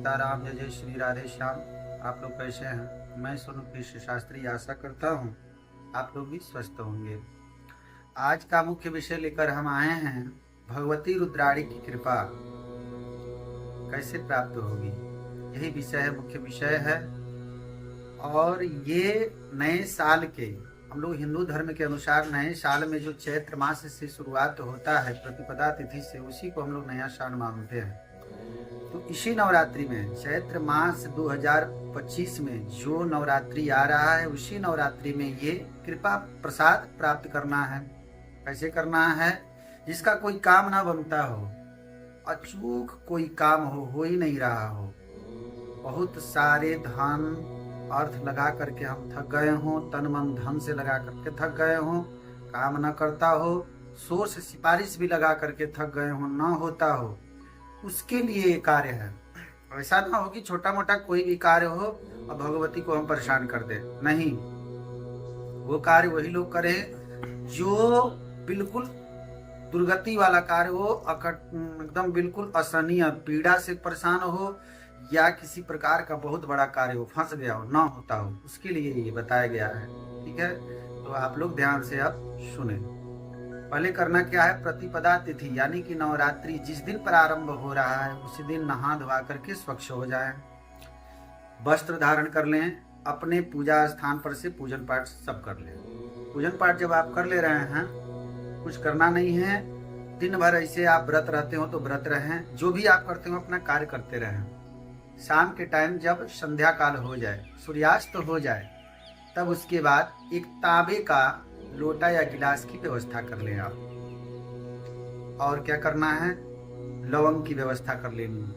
सीताराम, जय जय श्री राधे श्याम। आप लोग कैसे हैं? मैं सोनू कृष्ण शास्त्री आशा करता हूँ आप लोग भी स्वस्थ होंगे। आज का मुख्य विषय लेकर हम आए हैं, भगवती रुद्राणी की कृपा कैसे प्राप्त होगी, यही विषय है, मुख्य विषय है। और ये नए साल के, हम लोग हिंदू धर्म के अनुसार नए साल में जो चैत्र मास से शुरुआत होता है प्रतिपदा तिथि से, उसी को हम लोग नया साल मानते हैं। तो इसी नवरात्रि में चैत्र मास 2025 में जो नवरात्रि आ रहा है, उसी नवरात्रि में ये कृपा प्रसाद प्राप्त करना है। कैसे करना है? जिसका कोई काम ना बनता हो, अचूक कोई काम हो ही नहीं रहा हो, बहुत सारे धन अर्थ लगा करके हम थक गए हों, तन मन धन से लगा करके थक गए हों, काम न करता हो, सोर्स सिफारिश भी लगा करके थक गए हों, न होता हो, उसके लिए ये कार्य है। ऐसा ना हो कि छोटा मोटा कोई भी कार्य हो और भगवती को हम परेशान कर दे, नहीं। वो कार्य वही लोग करें जो बिल्कुल दुर्गति वाला कार्य हो, एकदम बिल्कुल असहनीय, पीड़ा से परेशान हो, या किसी प्रकार का बहुत बड़ा कार्य हो, फंस गया हो, ना होता हो, उसके लिए ये बताया गया है। ठीक है, तो आप लोग ध्यान से अब सुने। पहले करना क्या है? प्रतिपदा तिथि यानी कि नवरात्रि जिस दिन प्रारंभ हो रहा है, उसी दिन नहा धोवा करके स्वच्छ हो जाएं, वस्त्र धारण कर लें, अपने पूजा स्थान पर से पूजन पाठ सब कर लें। पूजन पाठ जब आप कर ले रहे हैं, कुछ करना नहीं है, दिन भर ऐसे आप व्रत रहते हो तो व्रत रहें, जो भी आप करते हो अपना कार्य करते रहें। शाम के टाइम जब संध्या काल हो जाए, सूर्यास्त हो जाए, तब उसके बाद एक तांबे का लोटा या गिलास की व्यवस्था कर लें आप। और क्या करना है? लवंग की व्यवस्था कर लेनी है,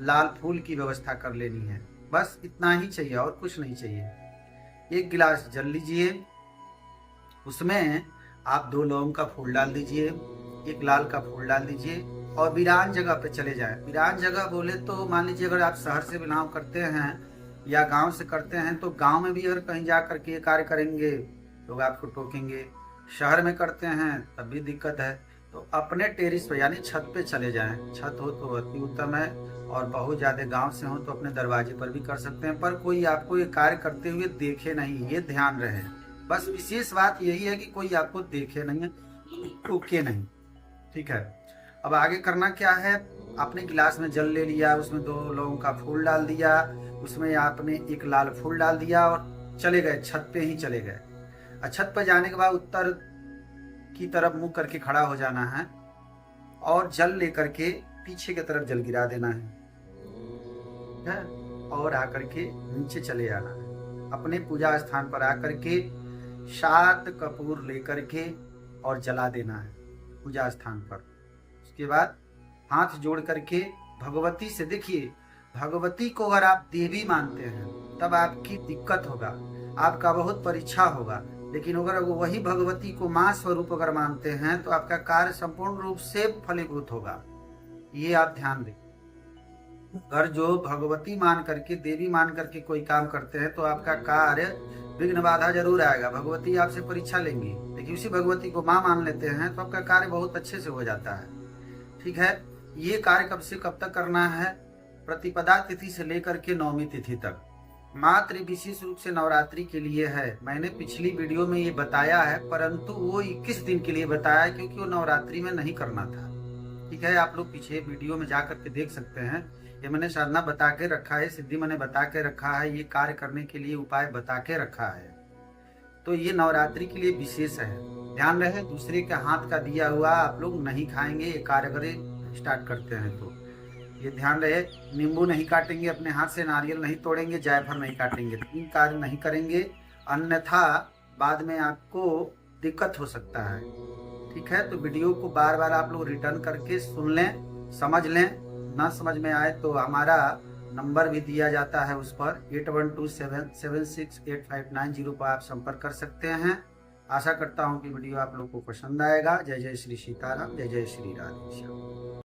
लाल फूल की व्यवस्था कर लेनी है, बस इतना ही चाहिए और कुछ नहीं चाहिए। एक गिलास जल लीजिए, उसमें आप 2 लौंग का फूल डाल दीजिए, एक लाल का फूल डाल दीजिए और वीरान जगह पे चले जाएं। वीरान जगह बोले तो मान लीजिए अगर आप शहर से बिलोंग करते हैं या गांव से करते हैं, तो गांव में भी अगर कहीं जा करके ये कार्य करेंगे लोग आपको टोकेंगे, शहर में करते हैं तब भी दिक्कत है। तो अपने टेरिस पे यानी छत पे चले जाएं, छत हो तो अति उत्तम है, और बहुत ज़्यादा गांव से हो तो अपने दरवाजे पर भी कर सकते हैं, पर कोई आपको ये कार्य करते हुए देखे नहीं, ये ध्यान रहे। बस विशेष बात यही है कि कोई आपको देखे नहीं, टोके नहीं। ठीक है, अब आगे करना क्या है? आपने गिलास में जल ले लिया, उसमें 2 लौंग का फूल डाल दिया, उसमें आपने एक लाल फूल डाल दिया और चले गए, छत पे ही चले गए। छत पर जाने के बाद उत्तर की तरफ मुंह करके खड़ा हो जाना है और जल लेकर के पीछे की तरफ जल गिरा देना है और आकर के नीचे चले आना है। अपने पूजा स्थान पर आकर के 7 कपूर लेकर के और जला देना है पूजा स्थान पर। उसके बाद हाथ जोड़ करके भगवती से, देखिए भगवती को अगर आप देवी मानते हैं तब आपकी दिक्कत होगा, आपका बहुत परीक्षा होगा, लेकिन अगर वही भगवती को मां स्वरूप अगर मानते हैं तो आपका कार्य संपूर्ण रूप से फलीभूत होगा। ये आप ध्यान दें। अगर जो भगवती मान करके, देवी मान करके कोई काम करते हैं तो आपका कार्य विघ्न बाधा जरूर आएगा, भगवती आपसे परीक्षा लेंगी। लेकिन उसी भगवती को मां मान लेते हैं तो आपका कार्य बहुत अच्छे से हो जाता है। ठीक है, ये कार्य कब से कब तक करना है? प्रतिपदा तिथि से लेकर के 9वीं तिथि तक, मात्र विशेष रूप से नवरात्रि के लिए है। मैंने पिछली वीडियो में ये बताया है, परंतु वो 21 दिन के लिए बताया है, क्योंकि वो नवरात्रि में नहीं करना था। ठीक है, आप लोग पीछे वीडियो में जा करके देख सकते हैं, ये मैंने साधना बता के रखा है, सिद्धि मैंने बता के रखा है, ये कार्य करने के लिए उपाय बता के रखा है। तो ये नवरात्रि के लिए विशेष है। ध्यान रहे, दूसरे के हाथ का दिया हुआ आप लोग नहीं खाएंगे, ये कार्य करें स्टार्ट करते हैं तो ये ध्यान रहे। नींबू नहीं काटेंगे अपने हाथ से, नारियल नहीं तोड़ेंगे, जायफल नहीं काटेंगे, 3 कार्य नहीं करेंगे, अन्यथा बाद में आपको दिक्कत हो सकता है। ठीक है, तो वीडियो को बार बार आप लोग रिटर्न करके सुन लें, समझ लें। ना समझ में आए तो हमारा नंबर भी दिया जाता है, उस पर 8127768590 पर आप संपर्क कर सकते हैं। आशा करता हूँ कि वीडियो आप लोग को पसंद आएगा। जय जय श्री सीताराम, जय जय श्री राधे श्याम।